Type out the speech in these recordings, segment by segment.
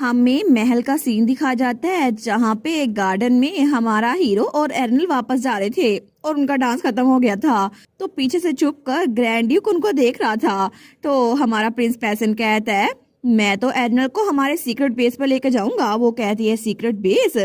हमें महल का सीन दिखाया जाता है जहाँ पे गार्डन में हमारा हीरो और एर्नल वापस जा रहे थे और उनका डांस खत्म हो गया था। तो पीछे से छुप कर ग्रैंड ड्यूक उनको देख रहा था। तो हमारा प्रिंस पैसन कहता है मैं तो एर्नल को हमारे सीक्रेट बेस पर लेकर जाऊंगा। वो कहती है सीक्रेट बेस,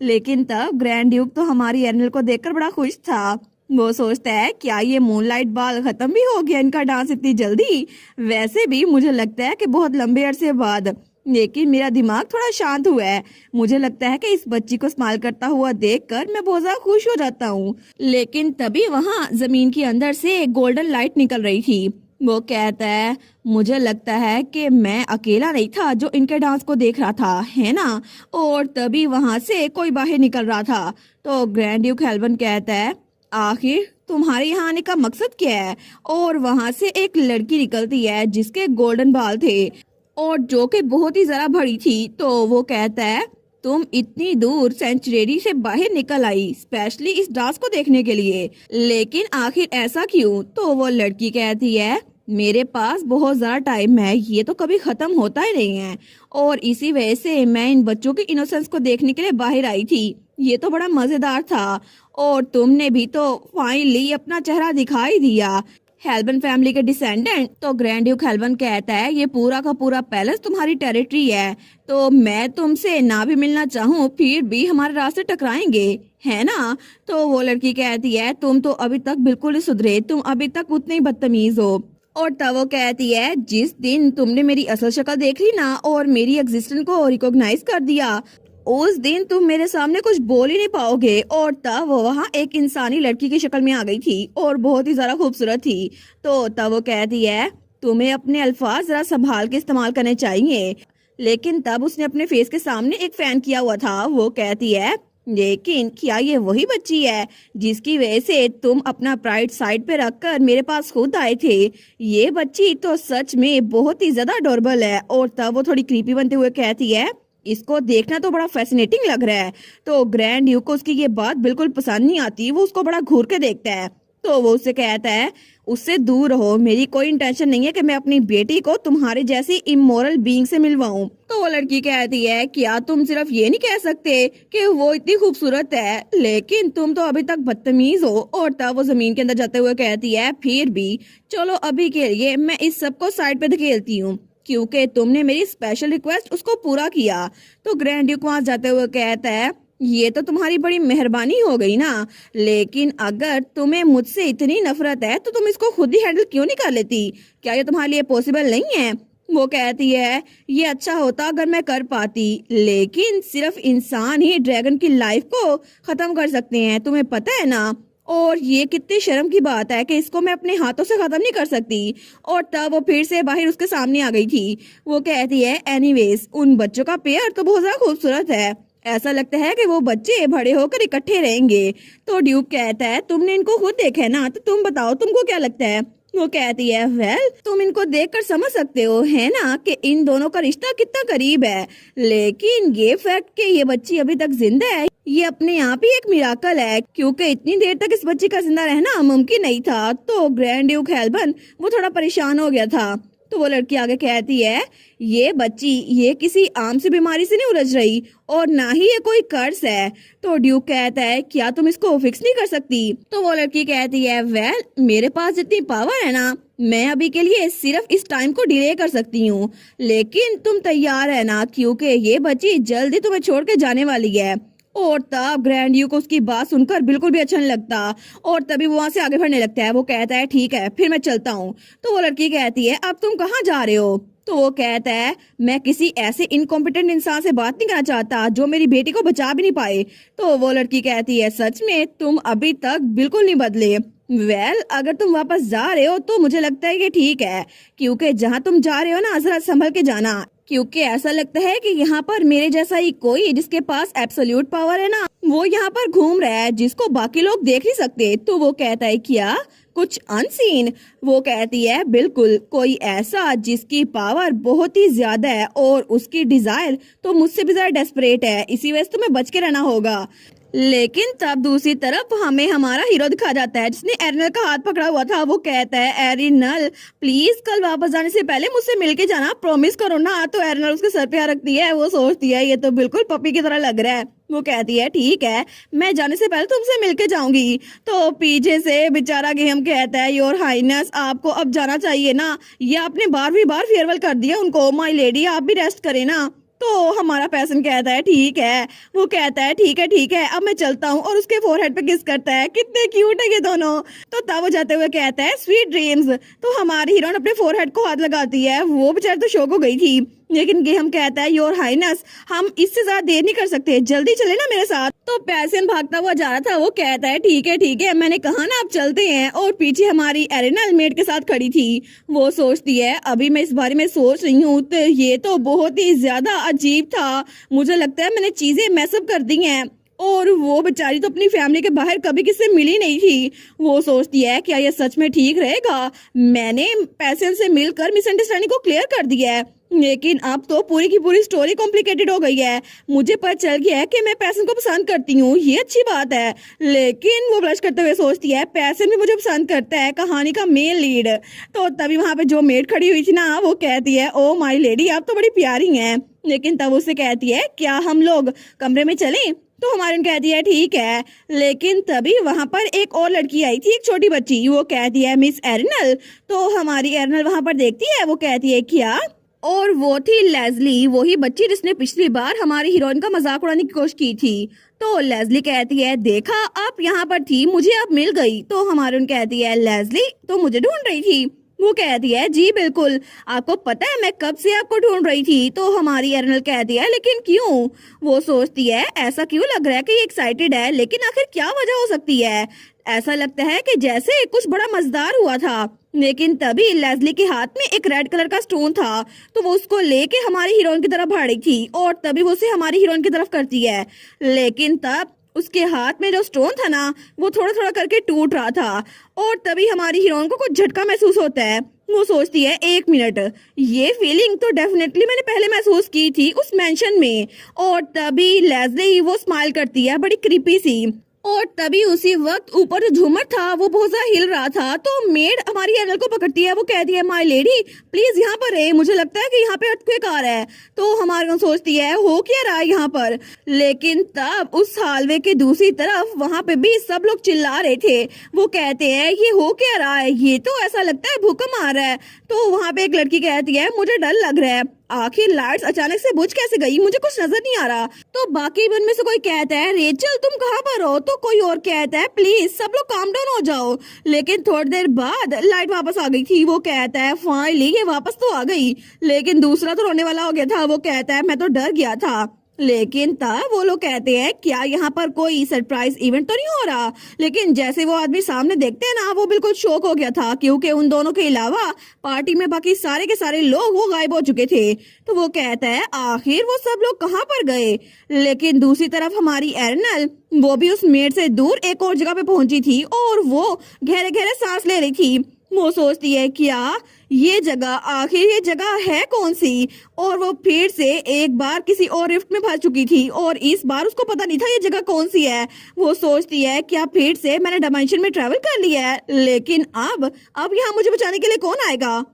लेकिन तब ग्रैंड ड्यूक तो हमारी एर्नल को देखकर बड़ा खुश था। वो सोचता है क्या ये मूनलाइट बाल खत्म भी हो गया इनका डांस इतनी जल्दी। वैसे भी मुझे लगता है कि बहुत लंबे अरसे बाद, लेकिन मेरा दिमाग थोड़ा शांत हुआ है। मुझे लगता है कि इस बच्ची को स्माइल करता हुआ देखकर मैं बहुत ज्यादा खुश हो जाता हूँ। लेकिन तभी वहाँ जमीन के अंदर से एक गोल्डन लाइट निकल रही थी। वो कहता है मुझे लगता है कि मैं अकेला नहीं था जो इनके डांस को देख रहा था, है ना। और तभी वहाँ से कोई बाहर निकल रहा था। तो ग्रैंड ड्यूक हेल्वन कहता है आखिर तुम्हारे यहाँ आने का मकसद क्या है। और वहाँ से एक लड़की निकलती है जिसके गोल्डन बाल थे और जो कि बहुत ही जरा बड़ी थी। तो वो कहता है तुम इतनी दूर सेंचुरी से बाहर निकल आई स्पेशली इस डांस को देखने के लिए, लेकिन आखिर ऐसा क्यों। तो वो लड़की कहती है मेरे पास बहुत ज्यादा टाइम है, ये तो कभी खत्म होता ही नहीं है, और इसी वजह से मैं इन बच्चों की इनोसेंस को देखने के लिए बाहर आई थी। ये तो बड़ा मजेदार था और तुमने भी तो फाइनली अपना चेहरा दिखाई दिया, हेल्बन फैमिली के डिसेंडेंट। तो ग्रैंड ड्यूक हेल्बन कहता है ये पूरा का पूरा पैलेस तुम्हारी टेरिटरी है, तो मैं तुमसे ना भी मिलना चाहूँ फिर भी हमारे रास्ते टकराएंगे, है ना। तो वो लड़की कहती है तुम तो अभी तक बिल्कुल नहीं सुधरे, तुम अभी तक उतने ही बदतमीज हो। और तब वो कहती है जिस दिन तुमने मेरी असल शक्ल देख ली ना और मेरी एग्जिस्टेंस को रिकॉग्नाइज कर दिया, उस दिन तुम मेरे सामने कुछ बोल ही नहीं पाओगे। और तब वो वहाँ एक इंसानी लड़की की शक्ल में आ गई थी और बहुत ही ज्यादा खूबसूरत थी। तो तब वो कहती है तुम्हें अपने अल्फाज जरा संभाल के इस्तेमाल करने चाहिए। लेकिन तब उसने अपने फेस के सामने एक फैन किया हुआ था। वो कहती है लेकिन क्या ये वही बच्ची है जिसकी वजह से तुम अपना प्राइड साइड पे रखकर मेरे पास खुद आए थे। ये बच्ची तो सच में बहुत ही ज्यादा अडोरेबल है। और तब वो थोड़ी क्रीपी बनते हुए कहती है इसको देखना तो बड़ा फैसिनेटिंग लग रहा है। तो ग्रैंड ड्यूक को उसकी ये बात बिल्कुल पसंद नहीं आती। वो उसको बड़ा घूर के देखता है। तो वो उससे कहता है उससे दूर रहो, मेरी कोई इंटेंशन नहीं है कि मैं अपनी बेटी को तुम्हारे जैसी इमोरल बीइंग से मिलवाऊं। तो वो लड़की कहती है क्या तुम सिर्फ ये नहीं कह सकते कि वो इतनी खूबसूरत है, लेकिन तुम तो अभी तक बदतमीज हो। और तब वो जमीन के अंदर जाते हुए कहती है फिर भी चलो अभी के लिए मैं इस सबको साइड पे धकेलती हूँ क्योंकि तुमने मेरी स्पेशल रिक्वेस्ट उसको पूरा किया। तो ग्रैंड ड्यूक वहां जाते हुए कहता है ये तो तुम्हारी बड़ी मेहरबानी हो गई ना, लेकिन अगर तुम्हें मुझसे इतनी नफरत है तो तुम इसको खुद ही हैंडल क्यों नहीं कर लेती। क्या ये तुम्हारे लिए पॉसिबल नहीं है। वो कहती है ये अच्छा होता अगर मैं कर पाती, लेकिन सिर्फ इंसान ही ड्रैगन की लाइफ को खत्म कर सकते हैं, तुम्हें पता है ना। और ये कितनी शर्म की बात है कि इसको मैं अपने हाथों से खत्म नहीं कर सकती। और तब वो फिर से बाहर उसके सामने आ गई थी। वो कहती है एनीवेज उन बच्चों का पेयर तो बहुत ज्यादा खूबसूरत है, ऐसा लगता है कि वो बच्चे बड़े होकर इकट्ठे रहेंगे। तो ड्यूक कहता है तुमने इनको खुद देखा है ना, तो तुम बताओ तुमको क्या लगता है। वो कहती है वेल तुम इनको देखकर समझ सकते हो है ना कि इन दोनों का रिश्ता कितना करीब है, लेकिन ये फैक्ट कि ये बच्ची अभी तक जिंदा है ये अपने आप ही एक मिराकल है, क्योंकि इतनी देर तक इस बच्ची का जिंदा रहना मुमकिन नहीं था। तो ग्रैंड ड्यूक हेल्बन वो थोड़ा परेशान हो गया था। तो वो लड़की आगे कहती है ये बच्ची ये किसी आम सी बीमारी से नहीं उलझ रही और ना ही ये कोई कर्ज है। तो ड्यूक कहता है क्या तुम इसको फिक्स नहीं कर सकती। तो वो लड़की कहती है वेल मेरे पास जितनी पावर है ना मैं अभी के लिए सिर्फ इस टाइम को डिले कर सकती हूँ, लेकिन तुम तैयार है ना क्योंकि ये बच्ची जल्दी तुम्हें छोड़ के जाने वाली है। और तब ग्रैंड ड्यूक को उसकी बात सुनकर बिल्कुल भी अच्छा नहीं लगता और तभी वो वहां से आगे बढ़ने लगता है। वो कहता है ठीक है फिर मैं चलता हूँ। तो वो लड़की कहती है अब तुम कहाँ जा रहे हो। तो वो कहता है मैं किसी ऐसे इनकॉम्पिटेंट इंसान से बात नहीं करना चाहता जो मेरी बेटी को बचा भी नहीं पाए। तो वो लड़की कहती है सच में तुम अभी तक बिल्कुल नहीं बदले। वेल अगर तुम वापस जा रहे हो तो मुझे लगता है कि ठीक है, क्योंकि जहाँ तुम जा रहे हो ना जरा संभल के जाना, क्योंकि ऐसा लगता है कि यहाँ पर मेरे जैसा ही कोई जिसके पास एब्सोल्यूट पावर है ना वो यहाँ पर घूम रहा है जिसको बाकी लोग देख नहीं सकते। तो वो कहता है क्या कुछ अनसीन। वो कहती है बिल्कुल कोई ऐसा जिसकी पावर बहुत ही ज्यादा है और उसकी डिजायर तो मुझसे भी ज्यादा डेस्परेट है, इसी वजह से तुम्हें बच के रहना होगा। लेकिन तब दूसरी तरफ हमें हमारा हीरो दिखा जाता है जिसने एरिनल का हाथ पकड़ा हुआ था। वो कहता है एरिनल प्लीज कल वापस जाने से पहले मुझसे मिलके जाना, प्रॉमिस करो ना। तो एरिनल उसके सर पे हाथ रखती है। वो सोचती है ये तो बिल्कुल पपी की तरह लग रहा है। वो कहती है ठीक है, मैं जाने से पहले तुमसे मिलके जाऊंगी। तो पीछे से बेचारा गेहम कहता है योर हाइनेस आपको अब जाना चाहिए ना, ये आपने बारहवीं बार फेयरवेल कर दिया उनको। माय लेडी आप भी रेस्ट करें ना। तो हमारा पैसन कहता है ठीक है। वो कहता है ठीक है अब मैं चलता हूँ, और उसके फोरहेड पे किस करता है। कितने क्यूट है ये दोनों। तो तब वो जाते हुए कहता है स्वीट ड्रीम्स। तो हमारी हीरोइन अपने फोरहेड को हाथ लगाती है। वो बेचारी तो शौक हो गई थी, लेकिन गेहम कहता है योर हाइनेस हम इससे ज्यादा देर नहीं कर सकते, जल्दी चले ना मेरे साथ। तो पैसन भागता हुआ जा रहा था। वो कहता है ठीक है मैंने कहा ना आप चलते हैं। और पीछे हमारी एरिनल मेड के साथ खड़ी थी। वो सोचती है अभी मैं इस बारे में सोच रही हूँ तो ये तो बहुत ही ज्यादा अजीब था, मुझे लगता है मैंने चीजें मैसअप कर दी हैं। और वो बेचारी तो अपनी फैमिली के बाहर कभी किसी से मिली नहीं थी। वो सोचती है क्या ये सच में ठीक रहेगा, मैंने पैसन से मिलकर मिसअंडरस्टैंडिंग को क्लियर कर दिया है, लेकिन अब तो पूरी की पूरी स्टोरी कॉम्प्लिकेटेड हो गई है। मुझे पता चल गया है कि मैं पैसन को पसंद करती हूँ, ये अच्छी बात है। लेकिन वो ब्लश करते हुए सोचती है पैसन भी मुझे पसंद करता है, कहानी का मेन लीड। तो तभी वहां पे जो मेड खड़ी हुई थी ना, वो कहती है ओ माय लेडी आप तो बड़ी प्यारी हैं। लेकिन तब उससे कहती है क्या हम लोग कमरे में चलें। तो हमारी कहती है ठीक है। लेकिन तभी वहां पर एक और लड़की आई थी, एक छोटी बच्ची। वो कहती है मिस एरिनल। तो हमारी एरिनल वहां पर देखती है। वो कहती है क्या, और वो थी लेज़ली, वही बच्ची जिसने पिछली बार हमारी हीरोइन का मजाक उड़ाने की कोशिश की थी। तो लेज़ली कहती है देखा आप यहाँ पर थी, मुझे अब मिल गई। तो हमारी कहती है लेज़ली तो मुझे ढूंढ रही थी। वो कहती है जी बिल्कुल, आपको पता है मैं कब से आपको ढूंढ रही थी। तो हमारी एरिनल कहती है लेकिन क्यों। वो सोचती है ऐसा क्यों लग रहा है कि एक्साइटेड है, लेकिन आखिर क्या वजह हो सकती है। ऐसा लगता है कि जैसे कुछ बड़ा मजेदार हुआ था। लेकिन तभी लेज़ली के हाथ में एक रेड कलर का स्टोन था। तो वो उसको लेके हमारी हीरोइन की तरफ भाड़ी थी, और तभी वो उसे हमारी हीरोइन की तरफ करती है। लेकिन तब उसके हाथ में जो स्टोन था ना, वो थोड़ा थोड़ा करके टूट रहा था। और तभी हमारी हीरोइन को कुछ झटका महसूस होता है। वो सोचती है एक मिनट, ये फीलिंग तो डेफिनेटली मैंने पहले महसूस की थी उस मेंशन में। और तभी लेज़ली वो स्माइल करती है बड़ी क्रीपी सी। और तभी उसी वक्त ऊपर जो झूमर था वो बहुत ज्यादा हिल रहा था। तो मेड हमारी एरिनल को पकड़ती है। वो कहती है माय लेडी प्लीज यहाँ पर रहे, मुझे लगता है कि यहाँ पे अर्थक्वेक आ रहा है। तो हमारी सोचती है हो क्या रहा है यहाँ पर। लेकिन तब उस हालवे के दूसरी तरफ वहां पे भी सब लोग चिल्ला रहे थे। वो कहते हैं ये हो क्या रहा है, ये तो ऐसा लगता है भूकंप आ रहा है। तो वहां पे एक लड़की कहती है मुझे डर लग रहा है, आखिर लाइट्स अचानक से बुझ कैसे गई, मुझे कुछ नजर नहीं आ रहा। तो बाकी उनमें से कोई कहता है रेचल तुम कहाँ पर हो। तो कोई और कहता है प्लीज सब लोग काम डाउन हो जाओ। लेकिन थोड़ी देर बाद लाइट वापस आ गई थी। वो कहता है फाइनली ये वापस तो आ गई। लेकिन दूसरा तो रोने वाला हो गया था। वो कहता है मैं तो डर गया था। लेकिन तब वो लोग कहते हैं क्या यहाँ पर कोई सरप्राइज इवेंट तो नहीं हो रहा। लेकिन जैसे वो आदमी सामने देखते हैं ना, वो बिल्कुल शॉक हो गया था, क्योंकि उन दोनों के अलावा पार्टी में बाकी सारे के सारे लोग वो गायब हो चुके थे। तो वो कहता है आखिर वो सब लोग कहाँ पर गए। लेकिन दूसरी तरफ हमारी एरिनल वो भी उस मेड से दूर एक और जगह पे पहुंची थी, और वो गहरे गहरे सांस ले रही थी। वो सोचती है क्या ये जगह, आखिर ये जगह है कौन सी। और वो फिर से एक बार किसी और रिफ्ट में फंस चुकी थी, और इस बार उसको पता नहीं था ये जगह कौन सी है। वो सोचती है क्या फिर से मैंने डायमेंशन में ट्रेवल कर लिया है, लेकिन अब यहाँ मुझे बचाने के लिए कौन आएगा।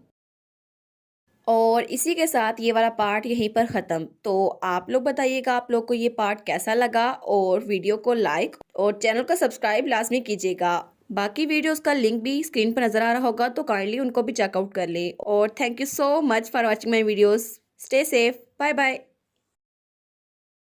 और इसी के साथ ये वाला पार्ट यहीं पर ख़त्म। तो आप लोग बताइएगा आप लोग को ये पार्ट कैसा लगा, और वीडियो को लाइक और चैनल को सब्सक्राइब लाजमी कीजिएगा। बाकी वीडियोस का लिंक भी स्क्रीन पर नज़र आ रहा होगा, तो काइंडली उनको भी चेकआउट कर ले। और thank you so much for watching my videos. Stay safe, bye bye.